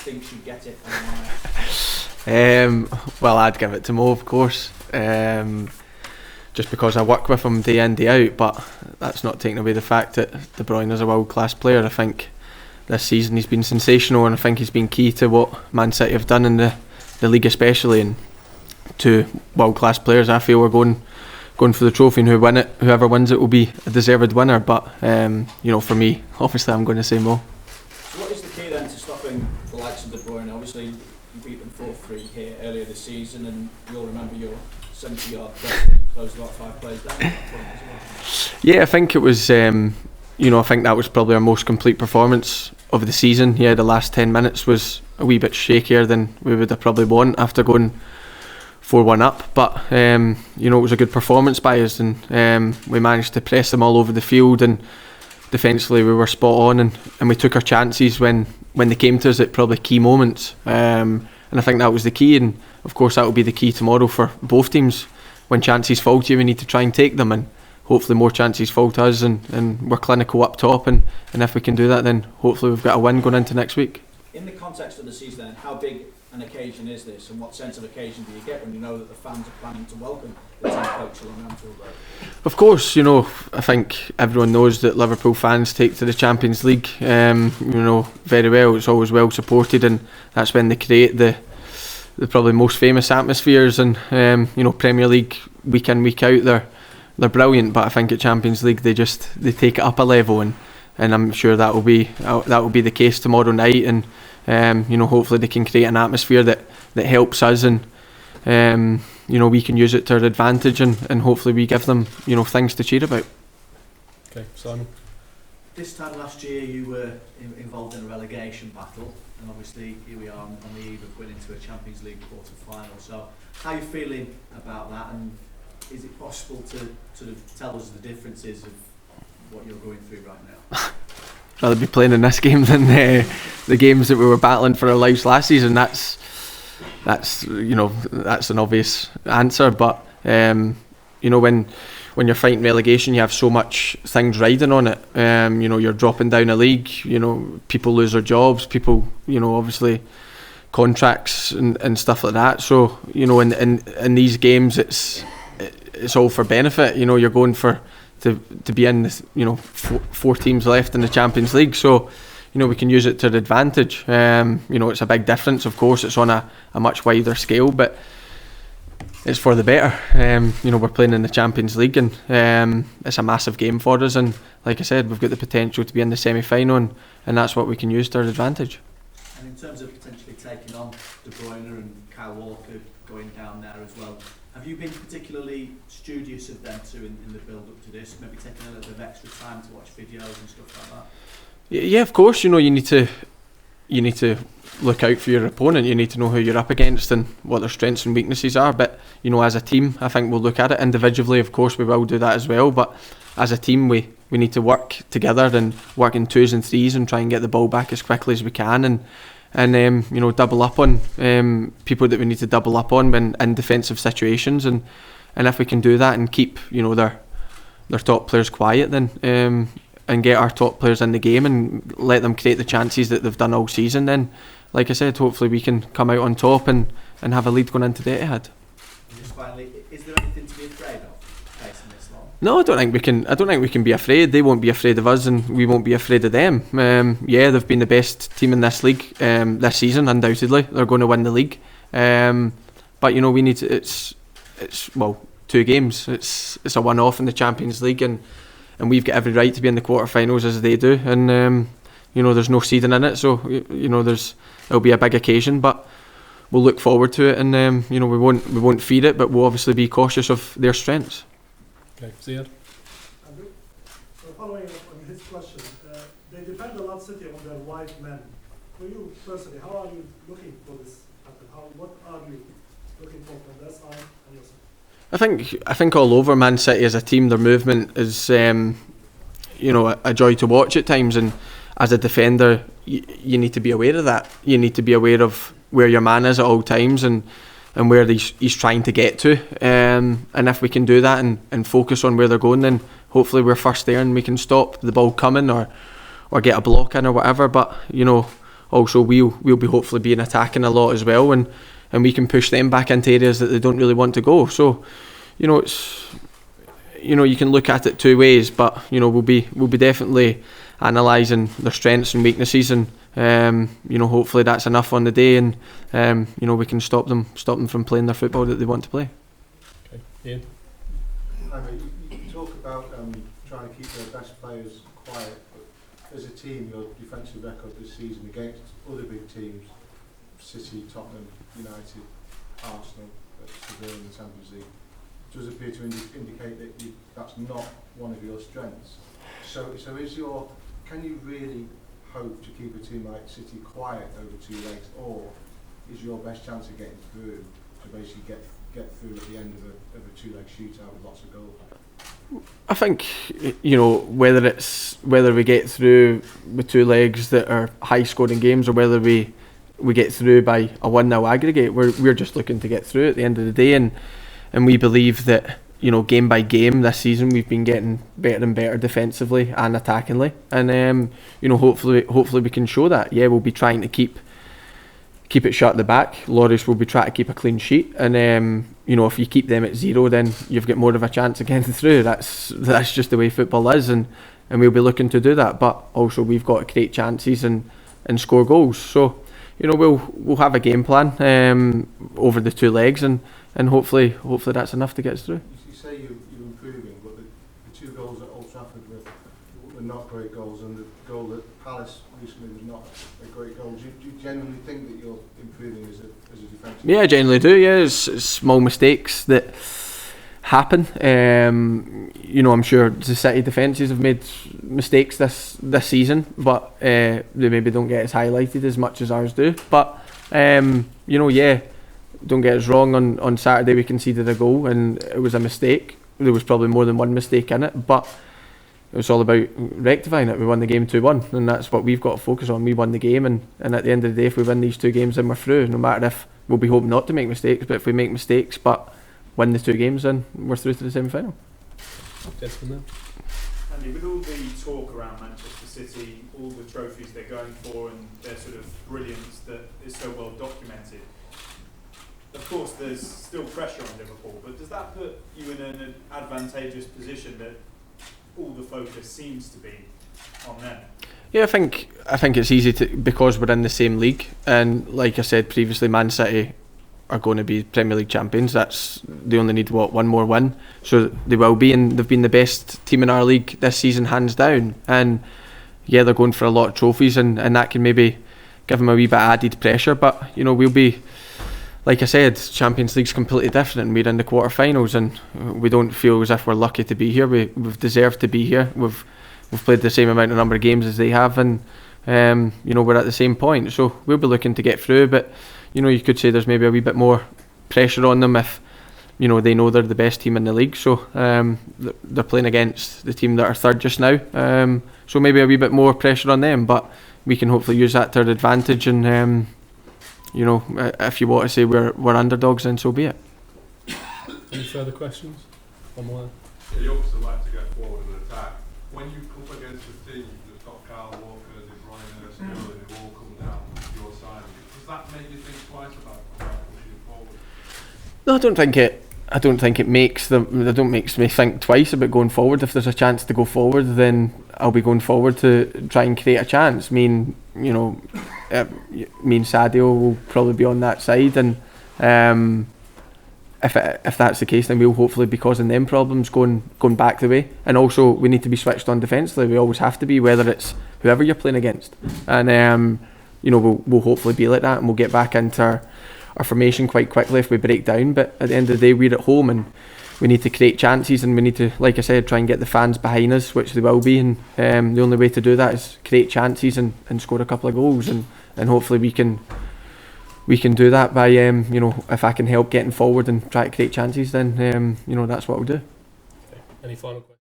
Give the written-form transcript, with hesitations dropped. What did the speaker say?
think should get it on the line? Well, I'd give it to Mo, of course. Just because I work with him day in, day out, but that's not taking away the fact that De Bruyne is a world-class player. I think this season he's been sensational, and I think he's been key to what Man City have done in the league especially, and two world-class players I feel are going for the trophy, and whoever wins it will be a deserved winner, but for me, obviously I'm going to say Mo. So what is the key then to stopping the likes of De Bruyne? Obviously you beat them 4-3 here earlier this season, and you'll remember your 70-yard press that you closed about 5 players down at that point as well. Yeah, I think it was I think that was probably our most complete performance of the season. Yeah, the last 10 minutes was a wee bit shakier than we would have probably won after going 4-1 up, but it was a good performance by us, and we managed to press them all over the field, and defensively we were spot on, and we took our chances when they came to us at probably key moments, and I think that was the key, and of course that will be the key tomorrow for both teams. When chances fall to you, we need to try and take them, and hopefully more chances fall to us, and we're clinical up top, and if we can do that, then hopefully we've got a win going into next week. In the context of the season then, how big an occasion is this, and what sense of occasion do you get when you know that the fans are planning to welcome the team coach along Anfield Road? Of course, I think everyone knows that Liverpool fans take to the Champions League very well. It's always well supported, and that's when they create the probably most famous atmospheres, and Premier League week in, week out, they're brilliant, but I think at Champions League they take it up a level, and I'm sure that will be the case tomorrow night, and hopefully they can create an atmosphere that helps us, and we can use it to our advantage, and hopefully we give them things to cheer about. Okay, Simon. This time last year you were involved in a relegation battle, and obviously here we are on the eve of winning to a Champions League quarter-final. So how are you feeling about that, and is it possible to sort of tell us the differences of what you're going through right now? Rather be playing in this game than the games that we were battling for our lives last season. That's an obvious answer, but when you're fighting relegation, you have so much things riding on it. You're dropping down a league. People lose their jobs. People, obviously, contracts and stuff like that. So in these games, it's all for benefit. You're going to be in this, four teams left in the Champions League. So we can use it to the advantage. It's a big difference. Of course, it's on a much wider scale, but it's for the better. We're playing in the Champions League, and it's a massive game for us, and like I said, we've got the potential to be in the semi-final, and that's what we can use to our advantage. And in terms of potentially taking on De Bruyne and Kyle Walker going down there as well, have you been particularly studious of them two in the build-up to this, maybe taking a little bit of extra time to watch videos and stuff like that? Yeah, of course. You need to look out for your opponent. You need to know who you're up against and what their strengths and weaknesses are. But as a team, I think we'll look at it individually. Of course, we will do that as well. But as a team, we need to work together and work in 2s and 3s and try and get the ball back as quickly as we can, and double up on people that we need to double up on when in defensive situations. And if we can do that and keep their top players quiet, then and get our top players in the game and let them create the chances that they've done all season, then, like I said, hopefully we can come out on top and have a lead going into the Etihad. Just finally, is there anything to be afraid of facing this long? No, I don't think we can be afraid. They won't be afraid of us, and we won't be afraid of them. They've been the best team in this league this season, undoubtedly. They're going to win the league. But we need to. It's 2 games. It's a one-off in the Champions League, and we've got every right to be in the quarterfinals as they do, and there's no seeding in it, so it'll be a big occasion, but we'll look forward to it, and we won't feed it, but we'll obviously be cautious of their strengths. Okay, Ziad. Andrew, so following up on his question, they depend a lot, City, on their wide men. For you personally, how are you looking for this happen? What are you looking for from their side and your side? I think all over Man City as a team, their movement is a joy to watch at times, and as a defender you need to be aware of that. You need to be aware of where your man is at all times and where he's trying to get to, and if we can do that and focus on where they're going, then hopefully we're first there and we can stop the ball coming or get a block in or whatever. But also we'll be hopefully being attacking a lot as well, and we can push them back into areas that they don't really want to go. So, it's, you can look at it two ways, but we'll be definitely analysing their strengths and weaknesses, and hopefully that's enough on the day, and we can stop them from playing their football that they want to play. Okay, Ian. Hi mate, you talk about trying to keep their best players quiet, but as a team, your defensive record this season against other big teams, City, Tottenham, United, Arsenal, Sevilla in the Champions League, does appear to indicate that that's not one of your strengths. So can you really hope to keep a team like City quiet over 2 legs, or is your best chance of getting through to basically get through at the end of a 2-leg shootout with lots of goals? I think whether we get through with 2 legs that are high scoring games, or whether we get through by a 1-0 aggregate, we're just looking to get through at the end of the day, and we believe that game by game this season we've been getting better and better defensively and attackingly, and hopefully we can show that. Yeah, we'll be trying to keep it shut at the back. Loris will be trying to keep a clean sheet, and if you keep them at 0, then you've got more of a chance of getting through. That's just the way football is, and we'll be looking to do that. But also we've got to create chances and score goals. So we'll have a game plan over the 2 legs, and hopefully that's enough to get us through. You say you're improving, but the 2 goals at Old Trafford were not great goals, and the goal at Palace recently was not a great goal. Do you genuinely think that you're improving as a defensive? Yeah, I genuinely do. Yeah, it's small mistakes that happen. I'm sure the City defences have made mistakes this season, but they maybe don't get as highlighted as much as ours do. But don't get us wrong. On Saturday we conceded a goal, and it was a mistake. There was probably more than one mistake in it, but it was all about rectifying it. We won the game 2-1, and that's what we've got to focus on. We won the game, and at the end of the day, if we win these 2 games, then we're through. No matter if we'll be hoping not to make mistakes, but if we make mistakes but win the 2 games, then we're through to the semi-final. Gentlemen. Andy, with all the talk around Manchester City, all the trophies they're going for, and their sort of brilliance that is so well documented, of course there's still pressure on Liverpool, but does that put you in an advantageous position that all the focus seems to be on them? Yeah, I think it's easy to, because we're in the same league, and like I said previously, Man City are going to be Premier League champions. They only need one more win, so they will be, and they've been the best team in our league this season, hands down. And yeah, they're going for a lot of trophies, and that can maybe give them a wee bit added pressure. But we'll be, like I said, Champions League's completely different, and we're in the quarterfinals, and we don't feel as if we're lucky to be here. We've deserved to be here. We've played the same amount of number of games as they have, and we're at the same point. So we'll be looking to get through, but you could say there's maybe a wee bit more pressure on them if they know they're the best team in the league. So they're playing against the team that are third just now. So maybe a wee bit more pressure on them, but we can hopefully use that to our advantage, and if you want to say we're underdogs, then so be it. Any further questions? Online. You obviously like to get forward and attack. When you come against a team that's got Kyle Walker, De Bruyne, Sterling, who all come down your side, does that make you think twice about pushing forward? No, I don't think it makes me think twice about going forward. If there's a chance to go forward, then I'll be going forward to try and create a chance. Me and Sadio will probably be on that side, and if that's the case, then we'll hopefully be causing them problems going back the way. And also we need to be switched on defensively. We always have to be, whether it's whoever you're playing against. And we'll hopefully be like that, and we'll get back into our formation quite quickly if we break down. But at the end of the day, we're at home, and we need to create chances, and we need to, like I said, try and get the fans behind us, which they will be, and the only way to do that is create chances and score a couple of goals, and hopefully we can do that by if I can help getting forward and try to create chances, then that's what we'll do. Okay. Any final questions?